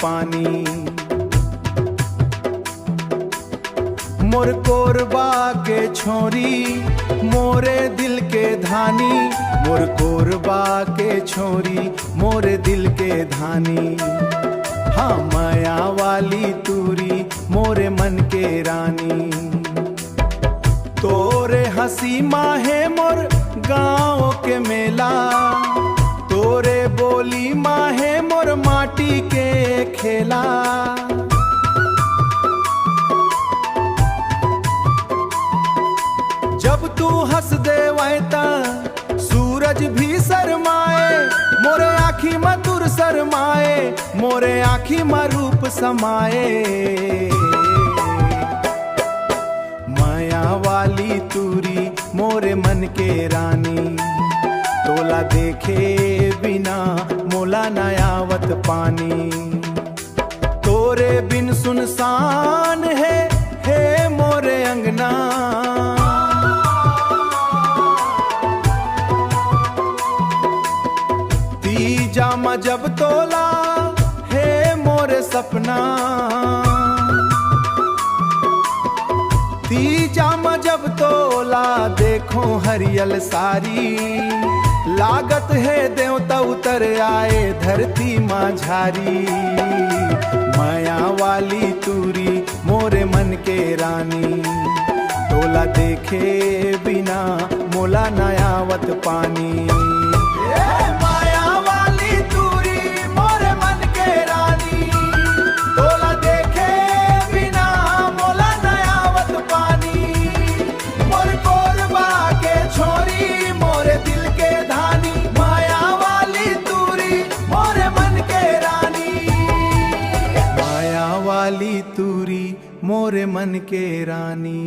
पानी। मोर कोरबा के छोरी मोरे दिल के धानी, मोर कोरबा के छोरी मोरे दिल के धानी। हाँ माया वाली तूरी मोरे मन के रानी। तोरे हंसी माहे मोर गाँव के मेला, तोरे बोली माहे मोर माटी के खेला। जब तू हंस देवै ता सूरज भी शरमाए, मोरे आँखी में तुर शरमाए, मोरे आँखी में रूप समाए। माया वाली तूरी मोरे मन के रानी, तोला देखे बिना मोला न आवत पानी। तोरे बिन सुनसान है मोरे अंगना, तीजा जब तोला है मोरे सपना। तीजा जब तोला देखो हरियल सारी, लागत है देवता उतर आए धरती माझारी। माया वाली तूरी मोरे मन के रानी, तोला देखे बिना मोला न आवत पानी। माया वाली तूरी मोरे मन के रानी, तोला देखे बिना मोला न आवत पानी। मोर कोरबा के छोरी मोरे दिल के धानी, माया वाली तूरी मोरे मन के रानी। माया वाली तूरी मोरे मन के रानी।